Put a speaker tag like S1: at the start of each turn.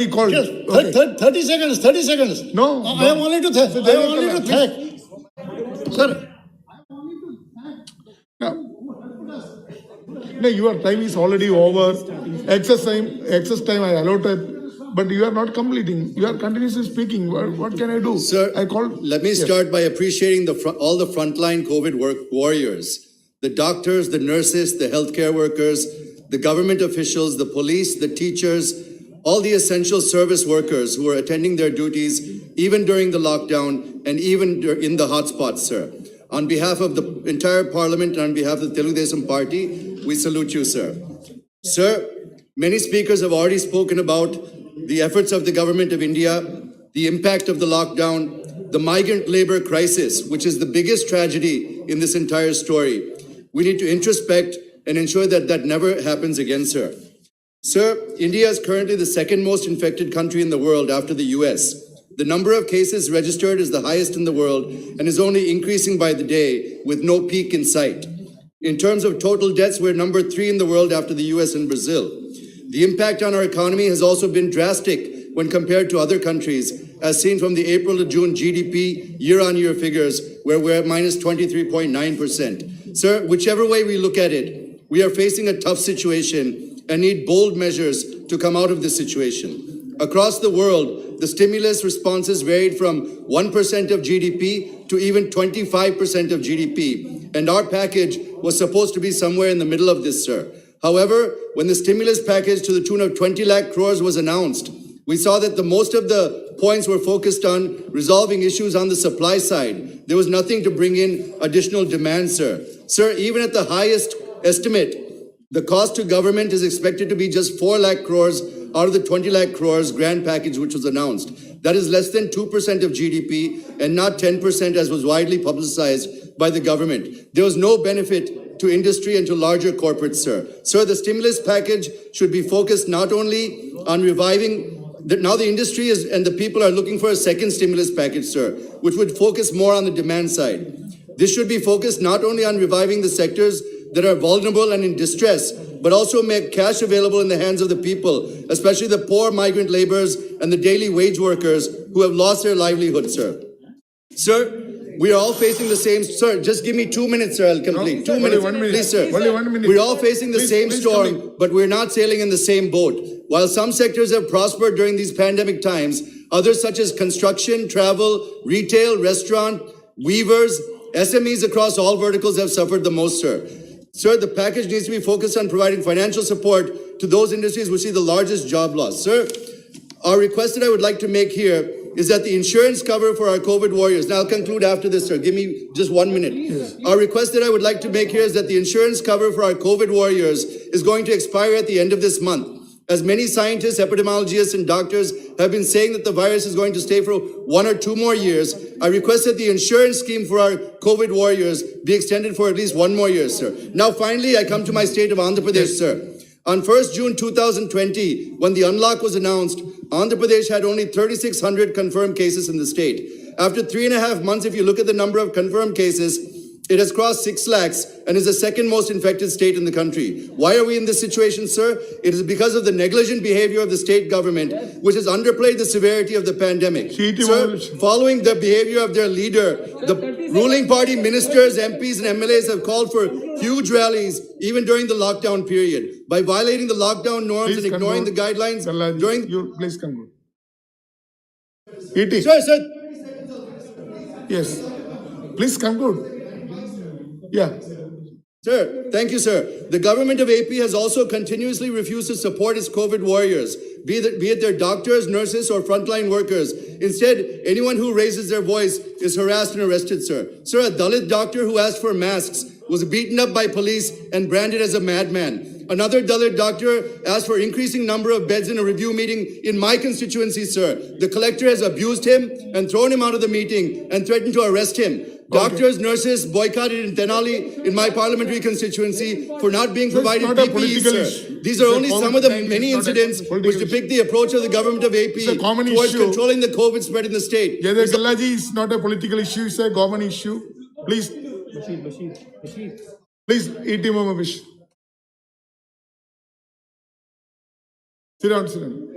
S1: He called.
S2: Yes,
S1: Okay.
S2: 30 seconds, 30 seconds.
S1: No,
S2: I am only to thank. I am only to thank. Sir,
S1: No, your time is already over. Excess time I allotted. But you are not completing. You are continuously speaking. What can I do?
S3: Sir,
S1: I called.
S3: let me start by appreciating all the frontline COVID warriors, the doctors, the nurses, the healthcare workers, the government officials, the police, the teachers, all the essential service workers who are attending their duties even during the lockdown and even in the hotspots, sir. On behalf of the entire parliament and on behalf of the Telugu Desam Party, we salute you, sir. Sir, many speakers have already spoken about the efforts of the government of India, the impact of the lockdown, the migrant labor crisis, which is the biggest tragedy in this entire story. We need to introspect and ensure that that never happens again, sir. Sir, India is currently the second most infected country in the world after the US. The number of cases registered is the highest in the world and is only increasing by the day with no peak in sight. In terms of total deaths, we're number 3 in the world after the US and Brazil. The impact on our economy has also been drastic when compared to other countries, as seen from the April to June GDP year-on-year figures, where we're at minus 23.9%. Sir, whichever way we look at it, we are facing a tough situation and need bold measures to come out of this situation. Across the world, the stimulus responses varied from 1% of GDP to even 25% of GDP, and our package was supposed to be somewhere in the middle of this, sir. However, when the stimulus package to the tune of 20 lakh crores was announced, we saw that most of the points were focused on resolving issues on the supply side. There was nothing to bring in additional demand, sir. Sir, even at the highest estimate, the cost to government is expected to be just 4 lakh crores out of the 20 lakh crores grant package which was announced. That is less than 2% of GDP and not 10% as was widely publicized by the government. There was no benefit to industry and to larger corporates, sir. Sir, the stimulus package should be focused not only on reviving now the industry and the people are looking for a second stimulus package, sir, which would focus more on the demand side. This should be focused not only on reviving the sectors that are vulnerable and in distress, but also make cash available in the hands of the people, especially the poor migrant laborers and the daily wage workers who have lost their livelihood, sir. Sir, we are all facing the same, sir, just give me 2 minutes, sir, I'll complete.
S1: No,
S3: 2 minutes,
S1: 1 minute.
S3: please, sir.
S1: Only 1 minute.
S3: We're all facing the same
S1: please
S3: storm, but we're not sailing in the same boat. While some sectors have prospered during these pandemic times, others such as construction, travel, retail, restaurant, weavers, SMEs across all verticals have suffered the most, sir. Sir, the package needs to be focused on providing financial support to those industries which see the largest job loss. Sir, our request that I would like to make here is that the insurance cover for our COVID warriors, now I'll conclude after this, sir, give me just 1 minute. Yes. Our request that I would like to make here is that the insurance cover for our COVID warriors is going to expire at the end of this month. As many scientists, epidemiologists, and doctors have been saying that the virus is going to stay for 1 or 2 more years, I request that the insurance scheme for our COVID warriors be extended for at least 1 more year, sir. Now, finally, I come to my state of Andhra Pradesh, sir. On 1st June 2020, when the unlock was announced, Andhra Pradesh had only 3,600 confirmed cases in the state. After 3.5 months, if you look at the number of confirmed cases, it has crossed 6 lakhs and is the second most infected state in the country. Why are we in this situation, sir? It is because of the negligent behavior of the state government, which has underplayed the severity of the pandemic. Sir, following the behavior of their leader, the ruling party ministers, MPs, and MLAs have called for huge rallies even during the lockdown period. By violating the lockdown norms and ignoring the guidelines during...
S1: Please conclude. ET.
S3: Sir.
S1: Yes. Please conclude. Yeah.
S3: Sir, thank you, sir. The government of AP has also continuously refused to support its COVID warriors, be it their doctors, nurses, or frontline workers. Instead, anyone who raises their voice is harassed and arrested, sir. Sir, a Dalit doctor who asked for masks was beaten up by police and branded as a madman. Another Dalit doctor asked for increasing number of beds in a review meeting in my constituency, sir. The collector has abused him and thrown him out of the meeting and threatened to arrest him. Doctors, nurses boycotted in Tenali in my parliamentary constituency for not being provided PPE, sir. These are only some of the many incidents which depict the approach of the government of AP towards controlling the COVID spread in the state.
S1: Jaydev Galla is not a political issue, it's a government issue. Please. Please, eat him, Vish. Sit down, sit down.